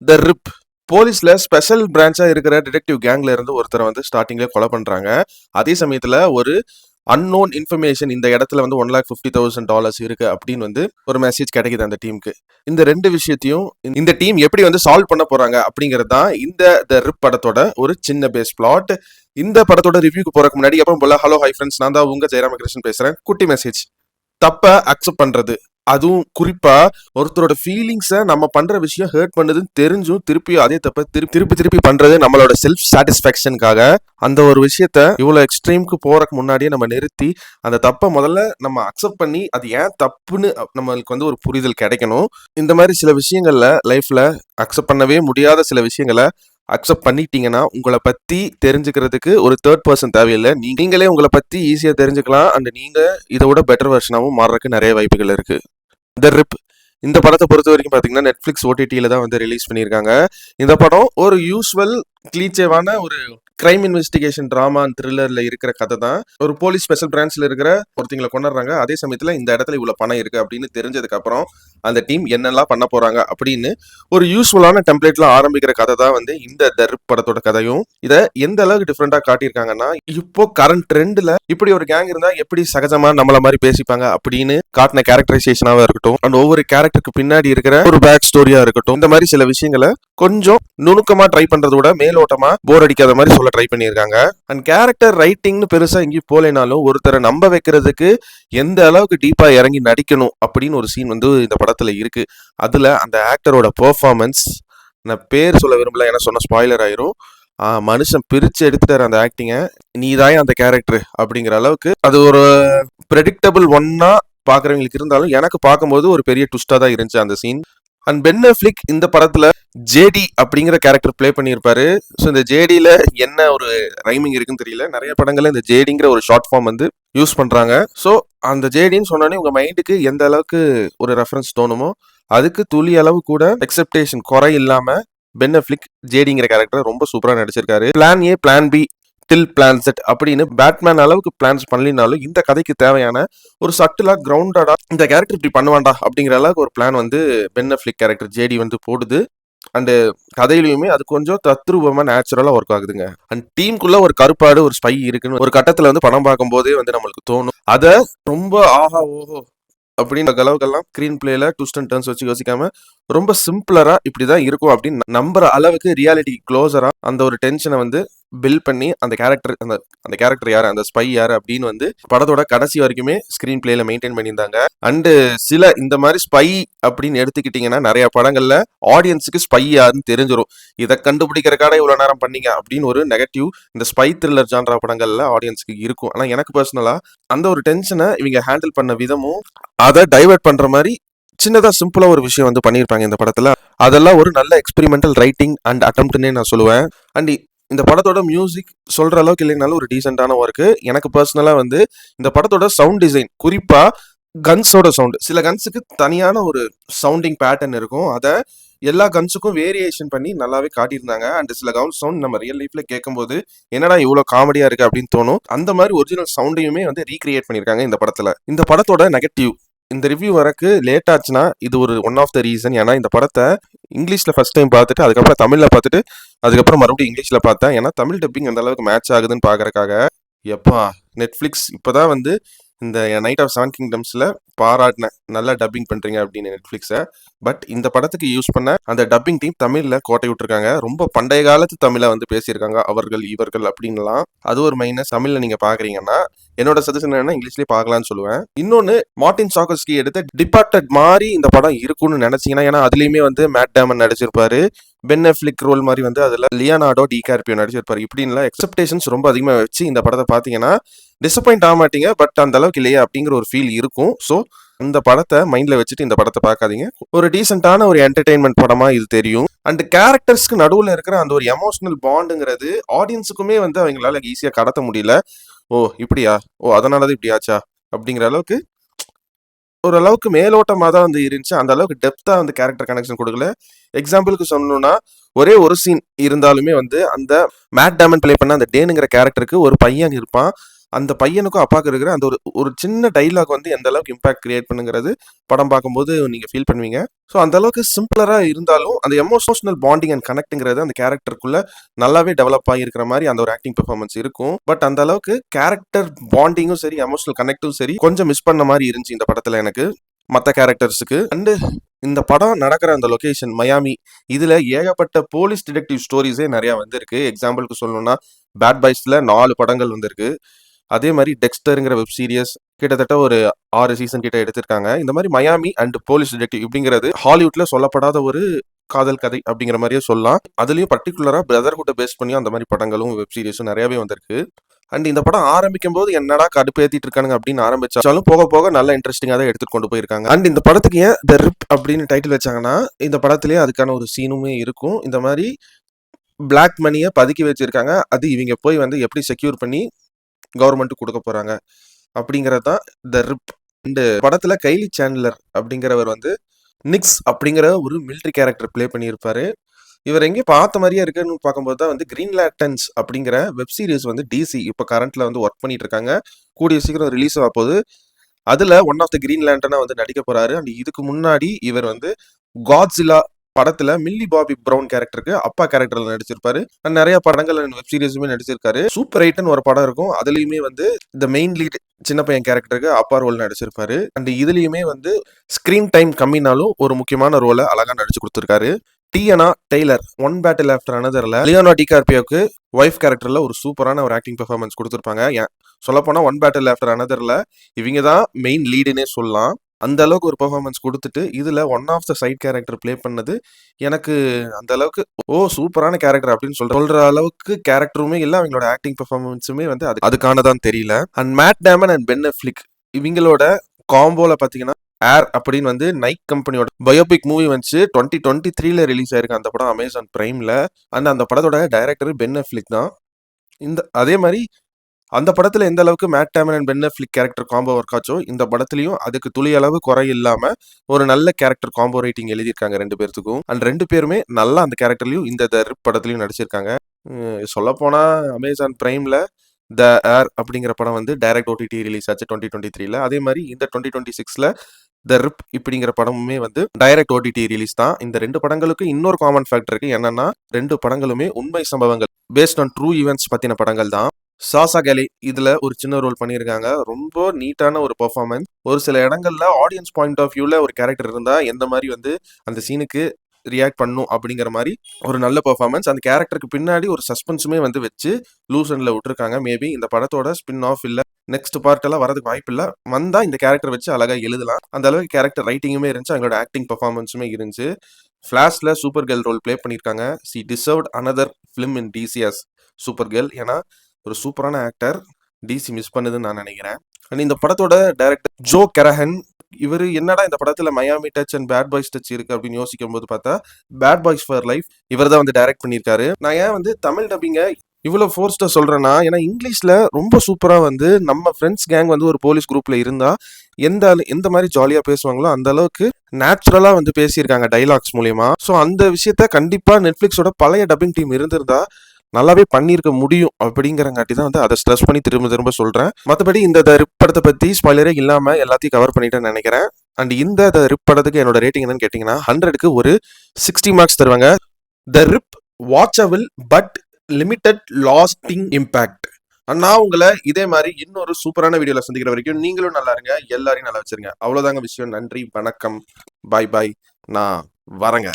த rib போலீஸ்ல special பிரான்ச்சா இருக்கிற detective கேங்ல இருந்து ஒருத்தரை வந்து ஸ்டார்டிங்ல கொலை பண்றாங்க. அதே சமயத்துல ஒரு அன்னோன் இன்ஃபர்மேஷன் இந்த இடத்துல வந்து $1,50,000 இருக்கு அப்படின்னு வந்து ஒரு மெசேஜ் கிடைக்குது அந்த டீமுக்கு. இந்த ரெண்டு விஷயத்தையும் இந்த டீம் எப்படி வந்து சால்வ் பண்ண போறாங்க அப்படிங்கிறது தான் இந்த த ரிப் படத்தோட ஒரு சின்ன பேஸ் பிளாட். இந்த படத்தோட ரிவ்யூக்கு போறதுக்கு முன்னாடி எப்பவும் போல ஹலோ ஹை ஃப்ரெண்ட்ஸ், நான் தான் உங்க ஜெயராமகிருஷ்ணன் பேசுறேன். குட்டி மெசேஜ்: தப்ப அக்செப்ட் பண்றது, அதுவும் குறிப்பா ஒருத்தரோட ஃபீலிங்ஸை நம்ம பண்ற விஷயம் ஹர்ட் பண்ணுதுன்னு தெரிஞ்சும் திருப்பி அதே தப்ப திருப்பி பண்றது நம்மளோட செல்ஃப் சாட்டிஸ்ஃபேக்ஷனுக்காக. அந்த ஒரு விஷயத்த இவ்வளவு எக்ஸ்ட்ரீமுக்கு போறதுக்கு முன்னாடியே நம்ம நிறுத்தி அந்த தப்பை முதல்ல நம்ம அக்செப்ட் பண்ணி அது ஏன் தப்புன்னு நம்மளுக்கு வந்து ஒரு புரிதல் கிடைக்கணும். இந்த மாதிரி சில விஷயங்கள்ல லைஃப்ல அக்செப்ட் பண்ணவே முடியாத சில விஷயங்களை அக்செப்ட் பண்ணிட்டீங்கன்னா உங்களை பத்தி தெரிஞ்சுக்கிறதுக்கு ஒரு தேர்ட் பர்சன் தேவையில்லை. நீங்களே உங்களை பத்தி ஈஸியா தெரிஞ்சுக்கலாம். அண்ட் நீங்க இதை விட பெட்டர் வெர்ஷனாகவும் மாறுறதுக்கு நிறைய வாய்ப்புகள் இருக்கு. த ரிப் இந்த படத்தை பொறுத்த வரைக்கும் பார்த்தீங்கன்னா நெட்ஃப்ளிக்ஸ் ஓடிடியில் தான் வந்து ரிலீஸ் பண்ணியிருக்காங்க. இந்த படம் ஒரு யூஸ்வல் கிளீச்சேவான ஒரு கிரைம் இன்வெஸ்டிகேஷன் ட்ராமா அண்ட் த்ரில்லர்ல இருக்கிற கதை தான். ஒரு போலீஸ் ஸ்பெஷல் பிரான்ச்ல இருக்கிற ஒருத்தங்களை கொண்டாடுறாங்க. அதே சமயத்துல இந்த இடத்துல இவ்வளவு பணம் இருக்கு அப்படின்னு தெரிஞ்சதுக்கு அப்புறம் அந்த டீம் என்னெல்லாம் பண்ண போறாங்க அப்படின்னு ஒரு யூஸ்ஃபுல்லான டெம்ப்ளேட்ல ஆரம்பிக்கிற கதை தான் வந்து இந்த த ரிப் படத்தோட கதையும். இதை எந்த அளவுக்கு டிஃப்ரெண்டா காட்டியிருக்காங்கன்னா, இப்போ கரண்ட் ட்ரெண்ட்ல இப்படி ஒரு கேங் இருந்தா எப்படி சகஜமா நம்மள மாதிரி பேசிப்பாங்க அப்படின்னு காட்டின கேரக்டரைசேஷனாவே இருக்கட்டும், அண்ட் ஒவ்வொரு கேரக்டருக்கு பின்னாடி இருக்கிற ஒரு பேக் ஸ்டோரியா இருக்கட்டும், இந்த மாதிரி சில விஷயங்களை கொஞ்சம் நுணுக்கமா ட்ரை பண்றத விட மேலோட்டமா போர் அடிக்காத மாதிரி சொல்ல ட்ரை பண்ணியிருக்காங்க. அண்ட் கேரக்டர் ரைட்டிங்னு பெருசா எங்கேயும் போலேனாலும் ஒருத்தரை நம்ப வைக்கிறதுக்கு எந்த அளவுக்கு டீப்பா இறங்கி நடிக்கணும் அப்படின்னு ஒரு சீன் வந்து இந்த படத்துல இருக்கு. அதுல அந்த ஆக்டரோட பெர்ஃபார்மன்ஸ், நான் பேர் சொல்ல விரும்பல ஏன்னா சொன்ன ஸ்பாய்லர் ஆயிரும். மனுஷன் பிரிச்சு எடுத்துட்டாரு அந்த ஆக்டிங்க. நீதான் அந்த கேரக்டர் அப்படிங்கிற அளவுக்கு அது ஒரு ப்ரெடிக்டபிள் ஒன்னா பாக்குறவங்களுக்கு இருந்தாலும் எனக்கு பார்க்கும்போது ஒரு பெரிய ட்விஸ்டா தான் இருந்துச்சு அந்த சீன். அண்ட் பென் அஃப்லிக் இந்த படத்துல ஜேடி அப்படிங்கிற கேரக்டர் பிளே பண்ணியிருப்பாரு. ஸோ இந்த ஜேடியில என்ன ஒரு ரைமிங் இருக்குன்னு தெரியல. நிறைய படங்கள்ல இந்த ஜேடிங்கிற ஒரு ஷார்ட் ஃபார்ம் வந்து யூஸ் பண்றாங்க. ஸோ அந்த ஜேடின்னு சொன்னோடனே உங்க மைண்டுக்கு எந்த அளவுக்கு ஒரு ரெஃபரன்ஸ் தோணுமோ அதுக்கு துளி அளவு கூட எக்ஸெப்டேஷன் குறை இல்லாம பென் அஃப்லிக் ஜேடிங்கிற கேரக்டர் ரொம்ப சூப்பரா நடிச்சிருக்காரு. Plan A plan B till plan set அப்படின்னு பேட்மேன் அளவுக்கு பிளான்ஸ் பண்ணலினாலும் இந்த கதைக்கு தேவையான ஒரு சட்டிலா கிரவுண்டடா இந்த கேரக்டர் இப்படி பண்ணுவாண்டா அப்படிங்கிற அளவுக்கு ஒரு பிளான் வந்து பென் அஃப்லிக் கேரக்டர் ஜேடி வந்து போடுது. அண்ட் கதையிலுமே அது கொஞ்சம் தத்ரூபமா நேச்சுரலா ஒர்க் ஆகுதுங்க. அண்ட் டீமுக்குள்ள ஒரு கருப்பாடு ஒரு ஸ்பை இருக்குன்னு ஒரு கட்டத்துல வந்து படம் பார்க்கும் போதே வந்து நம்மளுக்கு தோணும். அத ரொம்ப ஆஹா ஓஹோ அப்படின்னு அளவுக்கெல்லாம் ஸ்கிரீன் பிளேல ட்விஸ்ட் அண்ட் டர்ன்ஸ் வச்சு யோசிக்காம ரொம்ப சிம்பிளரா இப்படிதான் இருக்கும் அப்படின்னு நம்புற அளவுக்கு ரியாலிட்டி க்ளோசரா அந்த ஒரு டென்ஷனை வந்து பில் பண்ணி அந்த கேரக்டர் யாரு, அந்த ஸ்பை யாரு அப்படின்னு வந்து படத்தோட கடைசி வரைக்குமே ஸ்கிரீன் பிளேல மெயின்டைன் பண்ணியிருந்தாங்க. அண்டு சில இந்த மாதிரி ஸ்பை அப்படின்னு எடுத்துக்கிட்டீங்கன்னா நிறைய படங்கள்ல ஆடியன்ஸுக்கு ஸ்பை யாருன்னு தெரிஞ்சிடும். இதை கண்டுபிடிக்கிறக்காக இவ்வளவு நேரம் பண்ணீங்க அப்படின்னு ஒரு நெகட்டிவ் இந்த ஸ்பை த்ரில்லர் ஜான்ரா படங்கள்ல ஆடியன்ஸுக்கு இருக்கும். ஆனா எனக்கு பர்சனலா அந்த ஒரு டென்ஷனை இவங்க ஹேண்டில் பண்ண விதமும் அதை டைவர்ட் பண்ற மாதிரி சின்னதா சிம்பிளா ஒரு விஷயம் வந்து பண்ணியிருப்பாங்க இந்த படத்துல. அதெல்லாம் ஒரு நல்ல எக்ஸ்பெரிமெண்டல் ரைட்டிங் அண்ட் அட்டம்ப்ட்னே நான் சொல்லுவேன். அண்ட் இந்த படத்தோட மியூசிக் சொல்ற அளவுக்கு இல்லைனாலும் ஒரு டீசென்டான ஒர்க்கு. எனக்கு பர்சனலா வந்து இந்த படத்தோட சவுண்ட் டிசைன், குறிப்பா கன்ஸோட சவுண்ட், சில கன்ஸுக்கு தனியான ஒரு சவுண்டிங் பேட்டர்ன் இருக்கும். அதை எல்லா கன்ஸுக்கும் வேரியேஷன் பண்ணி நல்லாவே காட்டியிருந்தாங்க. அண்ட் சில கவுன் சவுண்ட் நம்ம ரியல் லைஃப்ல கேட்கும்போது என்னடா இவ்வளவு காமெடியா இருக்கு அப்படின்னு தோணும். அந்த மாதிரி ஒரிஜினல் சவுண்டையுமே வந்து ரீக்ரியேட் பண்ணியிருக்காங்க இந்த படத்துல. இந்த படத்தோட நெகட்டிவ், இந்த ரிவ்யூ வரக்கு லேட் ஆச்சுன்னா இது ஒரு ஒன் ஆஃப் த ரீசன். ஏன்னா இந்த படத்தை இங்கிலீஷ்ல ஃபர்ஸ்ட் டைம் பார்த்துட்டு அதுக்கப்புறம் தமிழ்ல பார்த்துட்டு அதுக்கப்புறம் மறுபடியும் இங்கிலீஷ்ல பார்த்தேன். ஏன்னா தமிழ் டப்பிங் அந்த அளவுக்கு மேட்ச் ஆகுதுன்னு பாக்குறதுக்காக. எப்பா நெட்ஃபிளிக்ஸ் இப்பதான் வந்து இந்த நைட் ஆஃப் செவன் கிங்டம்ஸ்ல பாராட்டினேன், நல்லா டப்பிங் பண்றீங்க அப்படின்னு நெட்ஃபிளிக்ஸை. பட் இந்த படத்துக்கு யூஸ் பண்ண அந்த டப்பிங் டீம் தமிழ்ல கோட்டை விட்டுருக்காங்க. ரொம்ப பண்டைய காலத்து தமிழை வந்து பேசியிருக்காங்க, அவர்கள் இவர்கள் அப்படின்லாம். அது ஒரு மைனஸ். தமிழ்ல நீங்க பாக்குறீங்கன்னா என்னோட சஜஷன் என்னன்னா இங்கிலீஷ்லயே பார்க்கலாம்னு சொல்லுவேன். இன்னொன்னு, மார்டின் சாகோஸ்கி எடுத்த டிபார்ட்டட் மாதிரி இந்த படம் இருக்கும்னு நினைச்சீங்கன்னா, ஏன்னா அதுலயுமே வந்து மேட் டேமன் நடிச்சிருப்பாரு, பென் அஃப்லிக் ரோல் மாதிரி வந்து அதுல லியோனார்டோ டிகார்பியோ நடிச்சிருப்பாரு. இப்படின்லாம் எக்ஸ்பெக்டேஷன்ஸ் ரொம்ப அதிகமாக வச்சு இந்த படத்தை பார்த்தீங்கன்னா டிசப்பாயிண்ட் ஆக மாட்டீங்க. பட் அந்த அளவுக்கு இல்லையா அப்படிங்கிற ஒரு ஃபீல் இருக்கும். ஸோ இந்த படத்தை மைண்ட்ல வச்சுட்டு இந்த படத்தை பார்க்காதீங்க. ஒரு டீசென்டான ஒரு என்டர்டெயின்மெண்ட் படமா இது தெரியும். அண்ட் கேரக்டர்ஸ்க்கு நடுவில் இருக்கிற அந்த ஒரு எமோஷனல் பாண்டுங்கிறது ஆடியன்ஸுக்குமே வந்து அவங்களால ஈஸியா கடத்த முடியல. ஓ இப்படியா, ஓ அதனாலதான் இப்படி ஆச்சா அப்படிங்கிற அளவுக்கு ஓரளவுக்கு மேலோட்டமாக தான் வந்து இருந்துச்சு. அந்த அளவுக்கு டெப்தா வந்து கேரக்டர் கனெக்ஷன் கொடுக்கல. எக்ஸாம்பிளுக்கு சொல்லணும்னா, ஒரே ஒரு சீன் இருந்தாலுமே வந்து அந்த மேட் டேமன் பிளே பண்ண அந்த டேனுங்கிற கேரக்டருக்கு ஒரு பையன் இருப்பான். அந்த பையனுக்கும் அப்பாவுக்கு இருக்கிற அந்த ஒரு ஒரு சின்ன டைலாக் வந்து எந்த அளவுக்கு இம்பாக்ட் கிரியேட் பண்ணுங்கிறது படம் பார்க்கும்போது நீங்க ஃபீல் பண்ணுவீங்க. ஸோ அந்த அளவுக்கு சிம்பிளரா இருந்தாலும் அந்த எமோஷனல் பாண்டிங் அண்ட் கனெக்ட்ங்கிறது அந்த கேரக்டருக்குள்ள நல்லாவே டெவலப் ஆகியிருக்கிற மாதிரி அந்த ஒரு ஆக்டிங் பெர்ஃபார்மன்ஸ் இருக்கும். பட் அந்த அளவுக்கு கேரக்டர் பாண்டிங்கும் சரி, எமோஷனல் கனெக்டும் சரி கொஞ்சம் மிஸ் பண்ண மாதிரி இருந்துச்சு இந்த படத்துல எனக்கு மற்ற கேரக்டர்ஸுக்கு. அண்டு இந்த படம் நடக்கிற அந்த லொகேஷன் மயாமி, இதுல ஏகப்பட்ட போலீஸ் டிடெக்டிவ் ஸ்டோரிஸே நிறைய வந்திருக்கு. எக்ஸாம்பிளுக்கு சொல்லணும்னா பேட் பாய்ஸ்ல 4 படங்கள் வந்திருக்கு. அதே மாதிரி டெக்ஸ்டருங்கிற வெப் சீரியஸ் கிட்டத்தட்ட ஒரு 6 சீசன் கிட்ட எடுத்திருக்காங்க. இந்த மாதிரி மயாமி அண்ட் போலீஸ் டிடெக்டிவ் இப்படிங்கிறது ஹாலிவுட்ல சொல்லப்படாத ஒரு காதல் கதை அப்படிங்கிற மாதிரியே சொல்லலாம். அதுலயும் பர்டிகுலரா பிரதர்ஹுட்டை பேஸ் பண்ணி அந்த மாதிரி படங்களும் வெப் சீரிஸும் நிறையவே வந்திருக்கு. அண்ட் இந்த படம் ஆரம்பிக்கும் போது என்னடா கடுப்பேத்திட்டு இருக்கானுங்க அப்படின்னு ஆரம்பிச்சாலும் போக போக நல்ல இன்ட்ரெஸ்டிங்கா தான் எடுத்துட்டு கொண்டு போயிருக்காங்க. அண்ட் இந்த படத்துக்கு ஏன் த ரிப் அப்படின்னு டைட்டில் வச்சாங்கன்னா இந்த படத்திலேயே அதுக்கான ஒரு சீனுமே இருக்கும். இந்த மாதிரி பிளாக் மணியை பதுக்கி வச்சிருக்காங்க, அது இவங்க போய் வந்து எப்படி செக்யூர் பண்ணி கவர்மெண்ட்டுக்கு கொடுக்க போறாங்க அப்படிங்கிறது தான் த ரிப். இந்த படத்துல கைலி சாண்ட்லர் அப்படிங்கிறவர் வந்து நிக்ஸ் அப்படிங்கிற ஒரு மிலிட்ரி கேரக்டர் பிளே பண்ணியிருப்பாரு. இவர் எங்கே பார்த்த மாதிரியே இருக்குன்னு பார்க்கும்போது தான் வந்து கிரீன் லேண்டன்ஸ் அப்படிங்கிற வெப் சீரிஸ் வந்து டிசி இப்போ கரண்ட்ல வந்து ஒர்க் பண்ணிட்டு இருக்காங்க. கூடிய சீக்கிரம் ரிலீஸ் ஆக போகுது. அதுல ஒன் ஆஃப் த கிரீன் லேண்டனா வந்து நடிக்க போறாரு. அண்ட் இதுக்கு முன்னாடி இவர் வந்து காட்ஸில்லா படத்துல மில்லி பாபி பிரவுன் கேரக்டருக்கு அப்பா கேரக்டர்ல நடிச்சிருப்பாரு. அண்ட் நிறைய படங்கள் அண்ட் வெப் சீரிஸுமே நடிச்சிருக்காரு. சூப்பர் 8ன்னு ஒரு படம் இருக்கும், அதுலயுமே வந்து இந்த மெயின் லீட் சின்ன பையன் கேரக்டருக்கு அப்பா ரோல் நடிச்சிருப்பாரு. அண்ட் இதுலயுமே வந்து ஸ்கிரீன் டைம் கம்மினாலும் ஒரு முக்கியமான ரோலை அழகா நடிச்சு கொடுத்திருக்காரு. Teyana Taylor one battle after அனதர்ல லியோனோ டிகார்பியோக்கு ஒய்ஃப் கேரக்டர்ல ஒரு சூப்பரான ஒரு ஆக்டிங் பெர்ஃபார்மன்ஸ் கொடுத்துருப்பாங்க. சொல்ல போனா ஒன் பேட்டில் ஆஃப்டர் அனதர்ல இவங்க தான் மெயின் லீடுன்னே சொல்லலாம். அந்த அளவுக்கு ஒரு பெர்ஃபார்மன்ஸ் கொடுத்துட்டு இதுல one of the side character play பண்ணது எனக்கு அந்த அளவுக்கு சூப்பரான கேரக்டர் அப்படின்னு சொல்ற அளவுக்கு கேரக்டருமே இல்லை, அவங்களோட ஆக்டிங் பெர்ஃபார்மன்ஸுமே வந்து அதுக்கானதான் தெரியல. And mat Damon and Ben அஃப்ளிக் இவங்களோட காம்போல பாத்தீங்கன்னா ஏர் அப்படின்னு வந்து நைக் கம்பெனியோட பயோபிக் மூவி வந்து 2023ல ரிலீஸ் ஆயிருக்கு. அந்த படம் அமேசான் பிரைம்ல. அண்ட் அந்த படத்தோட டைரக்டர் பென் அஃப்ளிக் தான். அதே மாதிரி அந்த படத்துல எந்த அளவுக்கு Matt Damon and Ben Affleck character combo work ஆச்சோ இந்த படத்துலயும் அதுக்கு துளி அளவு குறை இல்லாம ஒரு நல்ல கேரக்டர் காம்போ ரைட்டிங் எழுதியிருக்காங்க 2 பேர்த்துக்கும். அண்ட் 2 பேருமே நல்லா அந்த கேரக்டர்லயும் இந்த த ரிப் படத்துலயும் நடிச்சிருக்காங்க. சொல்ல போனா அமேசான் பிரைம்ல த ஏர் அப்படிங்கிற படம் வந்து டைரக்ட் ஓடிடி ரிலீஸ் ஆச்சு 2023ல. அதே மாதிரி இந்த 2026ல த ரிப் இப்படிங்கிற படமுமே வந்து டைரக்ட் ஓடிடி ரிலீஸ் தான். இந்த 2 படங்களுக்கு இன்னொரு காமன் ஃபேக்டர் இருக்கு. என்னன்னா 2 படங்களுமே உண்மை சம்பவங்கள் பேஸ்ட் ஆன் ட்ரூ ஈவெண்ட்ஸ் பத்தின படங்கள் தான். சாசா கேலி இதுல ஒரு சின்ன ரோல் பண்ணியிருக்காங்க. ரொம்ப நீட்டான ஒரு பெர்ஃபார்மன்ஸ். ஒரு சில இடங்கள்ல ஆடியன்ஸ் பாயிண்ட் ஆஃப் வியூல ஒரு கேரக்டர் இருந்தா எந்த மாதிரி வந்து அந்த சீனுக்கு ரியாக்ட் பண்ணும் அப்படிங்கிற மாதிரி ஒரு நல்ல பெர்ஃபார்மன்ஸ். அந்த கேரக்டருக்கு பின்னாடி ஒரு சஸ்பென்ஸுமே வந்து வச்சு லூசன்ல விட்டுருக்காங்க. மேபி இந்த படத்தோட ஸ்பின் ஆஃப் இல்ல நெக்ஸ்ட் பார்ட் எல்லாம் வரதுக்கு வாய்ப்பு இல்ல. வந்தா இந்த கேரக்டர் வச்சு அழகா எழுதலாம். அந்த அளவுக்கு கேரக்டர் ரைட்டிங்குமே இருந்துச்சு, அவங்களோட ஆக்டிங் பெர்ஃபார்மன்ஸுமே இருந்துச்சு. ஃபிளாஷ்ல சூப்பர் கேர்ள் ரோல் பிளே பண்ணியிருக்காங்க. C deserved another film in TCS super girl. ஏன்னா ஒரு சூப்பரான ஆக்டர் டிசி மிஸ் பண்ணுதுன்னு நான் நினைக்கிறேன். அண்ட் இந்த படத்தோட டைரக்டர் ஜோ கெரஹன், இவர் என்னடா இந்த படத்துல Miami touch and Bad Boys touch இருக்கு அப்படின்னு யோசிக்கும் போது பார்த்தா பேட் பாய்ஸ் ஃபார் லைஃப் இவர் தான் வந்து டைரக்ட் பண்ணியிருக்காரு. நான் ஏன் வந்து தமிழ் டப்பிங்க இவ்வளவு ஃபோர்ஸ்டா சொல்றேன்னா, ஏன்னா இங்கிலீஷ்ல ரொம்ப சூப்பரா வந்து நம்ம ஃப்ரெண்ட்ஸ் கேங் வந்து ஒரு போலீஸ் குரூப்ல இருந்தா எந்த மாதிரி ஜாலியா பேசுவாங்களோ அந்த அளவுக்கு நேச்சுரலா வந்து பேசியிருக்காங்க டைலாக்ஸ் மூலியமா. ஸோ அந்த விஷயத்த கண்டிப்பா நெட்ஃபிளிக்ஸோட பழைய டப்பிங் டீம் இருந்திருந்தா நல்லாவே பண்ணியிருக்க முடியும் அப்படிங்கிறங்காட்டி தான் வந்து அதை ஸ்ட்ரெஸ் பண்ணி திரும்ப திரும்ப சொல்றேன். மற்றபடி இந்த ரிப் படத்தை பத்தி ஸ்பாய்லரே இல்லாம எல்லாத்தையும் கவர் பண்ணிட்டேன்னு நினைக்கிறேன். அண்ட் இந்த ரிப் படத்துக்கு என்னோட ரேட்டிங் என்னன்னு கேட்டீங்கன்னா 100க்கு ஒரு 60 மார்க்ஸ் தருவாங்க. The Rip watchable but limited lasting impact. நான் உங்களை இதே மாதிரி இன்னொரு சூப்பரான வீடியோல சந்திக்கிற வரைக்கும் நீங்களும் நல்லா இருங்க, எல்லாரையும் நல்லா வச்சிருங்க. அவ்வளவுதாங்க விஷயம். நன்றி, வணக்கம், பாய் பாய், நான் வரேங்க.